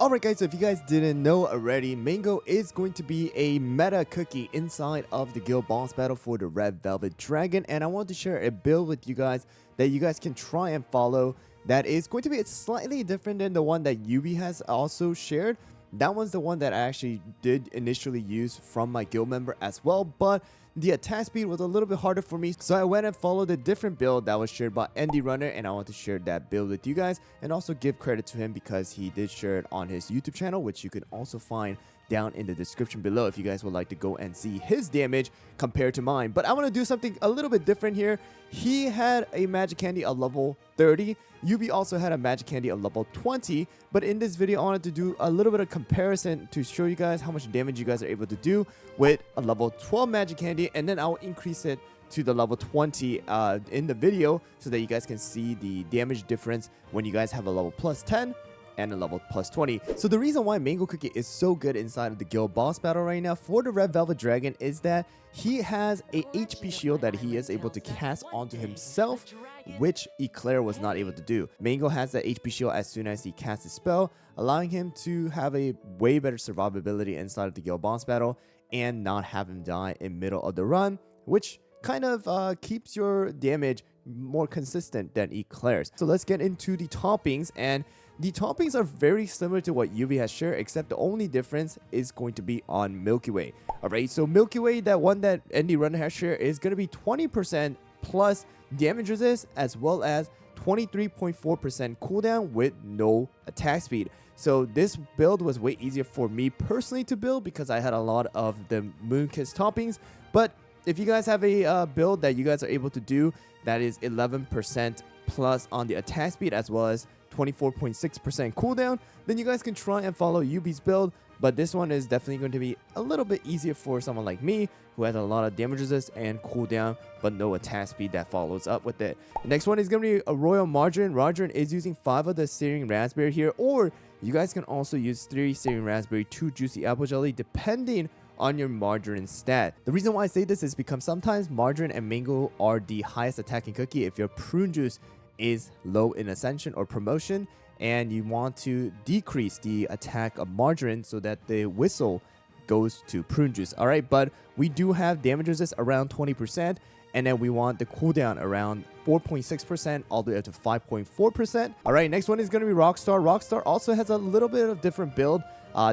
Alright guys, so if you guys didn't know already, Mango is going to be a meta cookie inside of the guild boss battle for the Red Velvet Dragon, and I want to share a build with you guys that you guys can try and follow that is going to be slightly different than the one that Yubi has also shared. That one's the one that I actually did initially use from my guild member as well, but the attack speed was a little bit harder for me, so I went and followed a different build that was shared by Andy Runner, and I want to share that build with you guys and also give credit to him because he did share it on his YouTube channel, which you can also find down in the description below if you guys would like to go and see his damage compared to mine. But I want to do something a little bit different here. He had a Magic Candy of level 30. Yubi also had a Magic Candy of level 20. But in this video, I wanted to do a little bit of comparison to show you guys how much damage you guys are able to do with a level 12 Magic Candy. And then I'll increase it to the level 20 in the video so that you guys can see the damage difference when you guys have a level plus 10 and a level plus 20. So the reason why Mango Cookie is so good inside of the guild boss battle right now for the Red Velvet Dragon is that he has a HP shield that he is able to cast onto himself, which Eclair was not able to do. Mango has that HP shield as soon as he casts a spell, allowing him to have a way better survivability inside of the guild boss battle and not have him die in middle of the run, which kind of keeps your damage more consistent than Eclair's. So let's get into the toppings, and the toppings are very similar to what Yubi has shared, except the only difference is going to be on Milky Way. Alright, so Milky Way, that one that Andy Runner has shared, is going to be 20% plus damage resist as well as 23.4% cooldown with no attack speed. So this build was way easier for me personally to build because I had a lot of the Moonkiss toppings. But if you guys have a build that you guys are able to do that is 11% plus on the attack speed as well as 24.6% cooldown, then you guys can try and follow Yubi's build. But this one is definitely going to be a little bit easier for someone like me who has a lot of damage resist and cooldown but no attack speed that follows up with it. The next one is going to be a Royal Margarine. Margarine is using 5 of the Searing Raspberry here, or you guys can also use 3 Searing Raspberry, 2 Juicy Apple Jelly depending on your margarine stat. The reason why I say this is because sometimes margarine and mango are the highest attacking cookie if your prune juice is low in ascension or promotion, and you want to decrease the attack of margarine so that the whistle goes to prune juice. All right, but we do have damage resist around 20%, and then we want the cooldown around 4.6% all the way up to 5.4%. All right, next one is going to be Rockstar. Rockstar also has a little bit of different build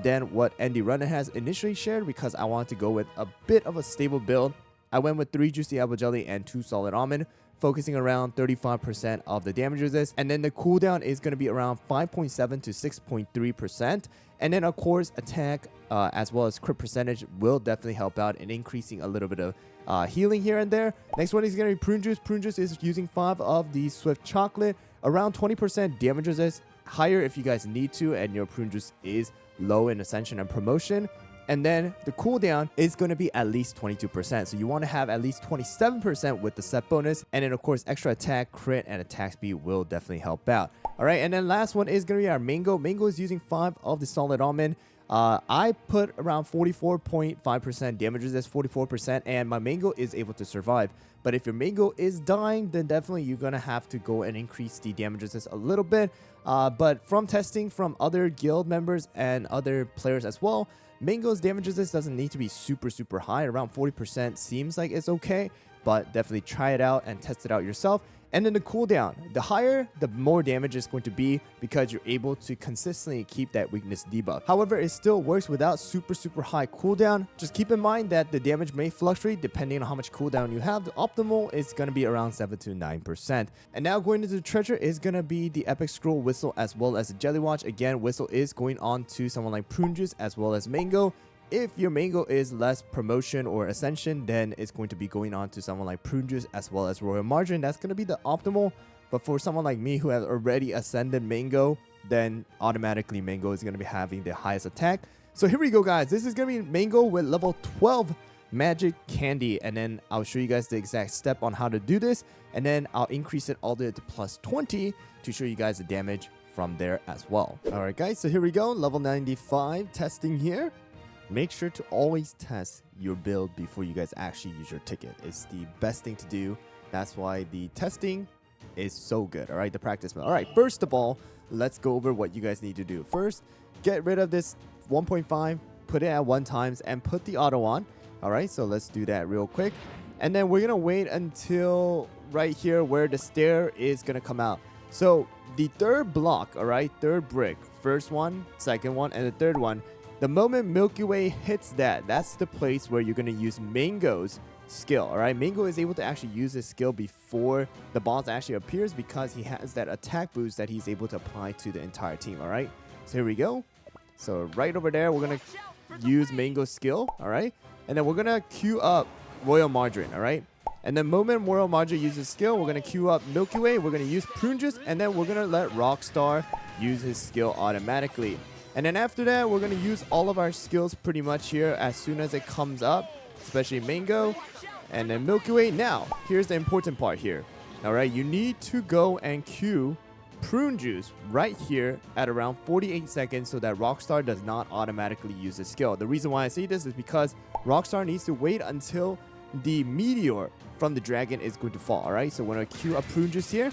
than what Andy Runner has initially shared because I wanted to go with a bit of a stable build. I went with 3 Juicy Apple Jelly and 2 Solid Almond, focusing around 35% of the damage resist, and then the cooldown is going to be around 5.7 to 6.3%. And then of course attack as well as crit percentage will definitely help out in increasing a little bit of healing here and there. Next one is going to be Prune Juice. Prune Juice is using 5 of the Swift Chocolate, around 20% damage resist, higher if you guys need to and your Prune Juice is low in Ascension and Promotion. And then the cooldown is going to be at least 22%. So you want to have at least 27% with the set bonus. And then of course, extra attack, crit, and attack speed will definitely help out. All right, and then last one is going to be our Mango. Mango is using 5 of the Solid Almond. I put around 44.5% damage resist, 44%, and my Mango is able to survive. But if your Mango is dying, then definitely you're going to have to go and increase the damage resist a little bit. But from testing from other guild members and other players as well, Mango's damage resist doesn't need to be super high. Around 40% seems like it's okay, but definitely try it out and test it out yourself. And then the cooldown, the higher, the more damage is going to be because you're able to consistently keep that weakness debuff. However, it still works without super high cooldown. Just keep in mind that the damage may fluctuate depending on how much cooldown you have. The optimal is going to be around 7 to 9%. And now going into the treasure is going to be the Epic Scroll Whistle as well as the Jelly Watch. Again, Whistle is going on to someone like Prune Juice as well as Mango. If your Mango is less promotion or ascension, then it's going to be going on to someone like Prune Juice as well as Royal Margarine. That's going to be the optimal. But for someone like me who has already ascended Mango, then automatically Mango is going to be having the highest attack. So here we go, guys. This is going to be Mango with level 12 Magic Candy. And then I'll show you guys the exact step on how to do this. And then I'll increase it all the way to plus 20 to show you guys the damage from there as well. All right, guys. So here we go. Level 95 testing here. Make sure to always test your build before you guys actually use your ticket. It's the best thing to do. That's why the testing is so good. All right, the practice mode. All right, first of all, let's go over what you guys need to do. First, get rid of this 1.5, put it at 1 times, and put the auto on. Alright, so let's do that real quick. And then we're going to wait until right here where the stair is going to come out. So the third block, alright, third brick, first one, second one, and the third one, the moment Milky Way hits that, that's the place where you're going to use Mango's skill. Alright, Mango is able to actually use his skill before the boss actually appears because he has that attack boost that he's able to apply to the entire team. Alright, so here we go. So right over there, we're going to use Mango's skill. Alright, and then we're going to queue up Royal Margarine. Alright, and the moment Royal Margarine uses skill, we're going to queue up Milky Way, we're going to use Prune Juice, and then we're going to let Rockstar use his skill automatically. And then after that, we're going to use all of our skills pretty much here as soon as it comes up, especially Mango and then Milky Way. Now, here's the important part here. Alright, you need to go and queue Prune Juice right here at around 48 seconds so that Rockstar does not automatically use his skill. The reason why I say this is because Rockstar needs to wait until the meteor from the dragon is going to fall. Alright, so we're going to queue up Prune Juice here.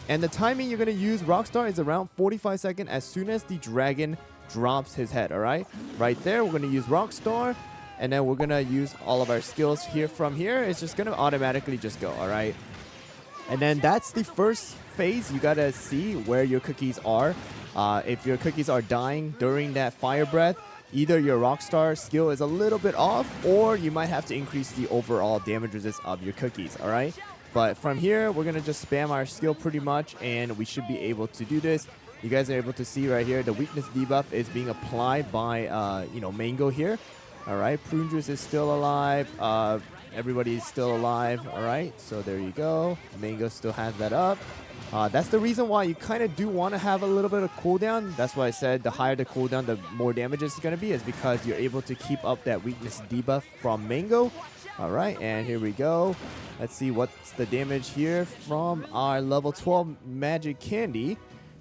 And the timing you're going to use Rockstar is around 45 seconds as soon as the dragon drops his head. Alright, right there, we're going to use Rockstar. And then we're going to use all of our skills here from here. It's just going to automatically just go. Alright. And then that's the first phase. You got to see where your cookies are. If your cookies are dying during that fire breath, either your Rockstar skill is a little bit off, or you might have to increase the overall damage resist of your cookies. Alright. But from here, we're going to just spam our skill pretty much, and we should be able to do this. You guys are able to see right here, the weakness debuff is being applied by, Mango here. Alright, Prune Juice is still alive. Everybody is still alive. Alright, so there you go. Mango still has that up. That's the reason why you kind of do want to have a little bit of cooldown. That's why I said the higher the cooldown, the more damage it's going to be, is because you're able to keep up that weakness debuff from Mango. Alright, and here we go. Let's see what's the damage here from our level 12 Magic Candy.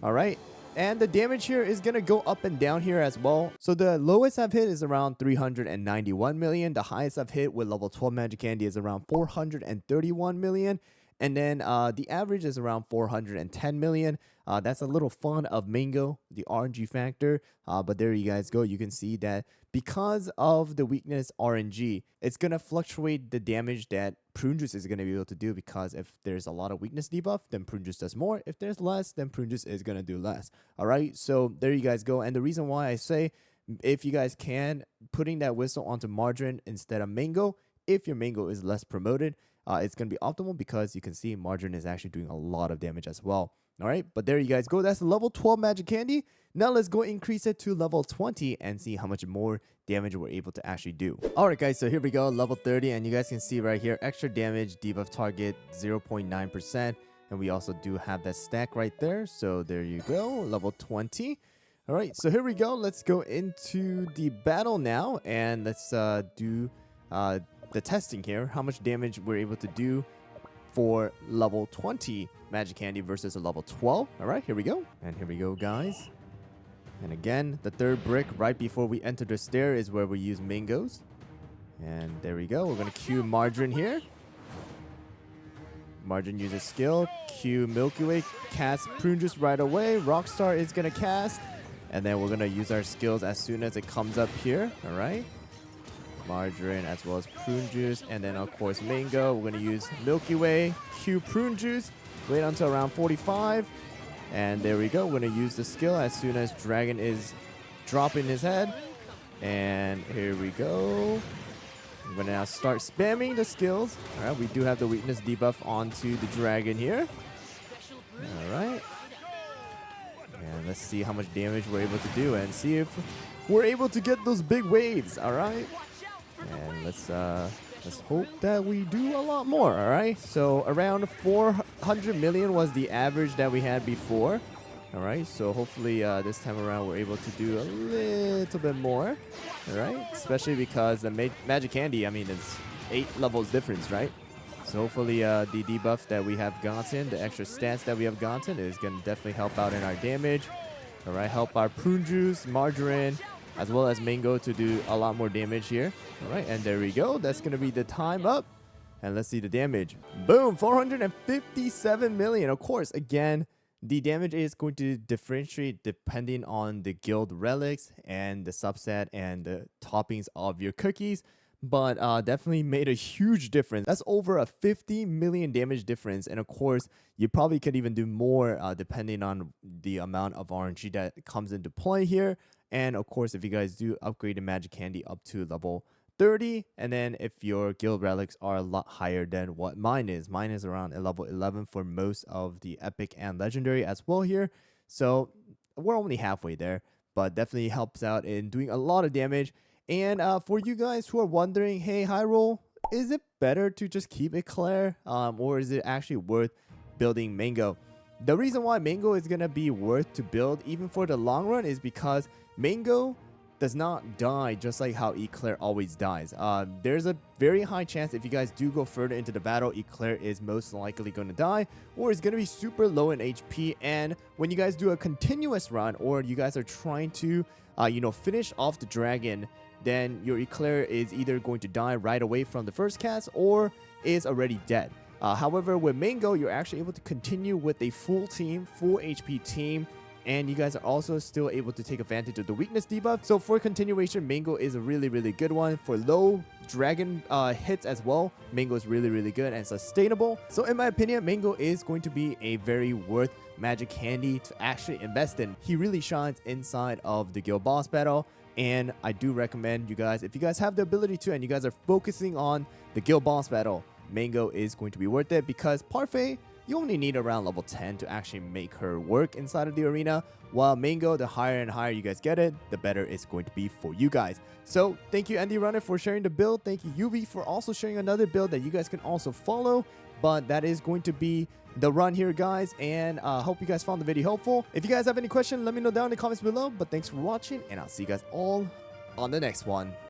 Alright, and the damage here is going to go up and down here as well. So the lowest I've hit is around 391 million. The highest I've hit with level 12 Magic Candy is around 431 million. And then the average is around 410 million. That's a little fun of Mango, the RNG factor. But there you guys go. You can see that because of the weakness RNG, it's going to fluctuate the damage that Prune Juice is going to be able to do, because if there's a lot of weakness debuff, then Prune Juice does more. If there's less, then Prune Juice is going to do less. All right, so there you guys go. And the reason why I say, if you guys can, putting that whistle onto Margarine instead of Mango, if your Mango is less promoted, it's going to be optimal, because you can see Margarine is actually doing a lot of damage as well. All right, but there you guys go. That's the level 12 Magic Candy. Now let's go increase it to level 20 and see how much more damage we're able to actually do. All right, guys, so here we go, level 30, and you guys can see right here, extra damage, debuff target 0.9%, and we also do have that stack right there. So there you go, level 20. All right, so here we go. Let's go into the battle now, and let's do the testing here, how much damage we're able to do for level 20 Magic Candy versus a level 12. All right, here we go. And here we go, guys. And again, the third brick right before we enter the stair is where we use Mangoes. And there we go. We're going to queue Margarine here. Margarine uses skill. Queue Milky Way. Cast Prune Juice right away. Rockstar is going to cast. And then we're going to use our skills as soon as it comes up here. All right. Margarine as well as Prune Juice, and then of course Mango. We're going to use Milky Way, Q Prune Juice, wait until around 45, and there we go. We're going to use the skill as soon as Dragon is dropping his head, and here we go. We're going to now start spamming the skills. All right, we do have the weakness debuff onto the Dragon here. All right, and let's see how much damage we're able to do and see if we're able to get those big waves. All right. And let's hope that we do a lot more. All right, so around 400 million was the average that we had before. All right, so hopefully this time around we're able to do a little bit more. All right, especially because the Magic Candy, I mean, it's 8 levels difference, right? So hopefully the debuff that we have gotten, the extra stats that we have gotten, is going to definitely help out in our damage. All right, help our Prune Juice, Margarine, as well as Mango to do a lot more damage here. All right, and there we go. That's going to be the time up. And let's see the damage. Boom, 457 million. Of course, again, The damage is going to differentiate depending on the guild relics and the subset and the toppings of your cookies, but definitely made a huge difference. That's over a 50 million damage difference, and of course, you probably could even do more depending on the amount of RNG that comes into play here. And of course, if you guys do upgrade the Magic Candy up to level 30, and then if your guild relics are a lot higher than what mine is around a level 11 for most of the epic and legendary as well here. So we're only halfway there, but definitely helps out in doing a lot of damage. And for you guys who are wondering, hey, HyRoll, is it better to just keep Eclair, or is it actually worth building Mango? The reason why Mango is going to be worth to build even for the long run is because Mango does not die just like how Eclair always dies. There's a very high chance if you guys do go further into the battle, Eclair is most likely going to die, or is going to be super low in HP. And when you guys do a continuous run, or you guys are trying to finish off the dragon, then your Eclair is either going to die right away from the first cast or is already dead. However, with Mango, you're actually able to continue with a full team, full HP team, and you guys are also still able to take advantage of the weakness debuff. So for continuation, Mango is a really, really good one. For low dragon hits as well, Mango is really, really good and sustainable. So in my opinion, Mango is going to be a very worth Magic Candy to actually invest in. He really shines inside of the guild boss battle. And I do recommend you guys, if you guys have the ability to and you guys are focusing on the guild boss battle, Mango is going to be worth it, because Parfait, you only need around level 10 to actually make her work inside of the arena, while Mango, the higher and higher you guys get it, the better it's going to be for you guys. So thank you Andy Runner for sharing the build. Thank you UV for also sharing another build that you guys can also follow. But that is going to be the run here, guys, and hope you guys found the video helpful. If you guys have any questions, let me know down in the comments below. But thanks for watching, and I'll see you guys all on the next one.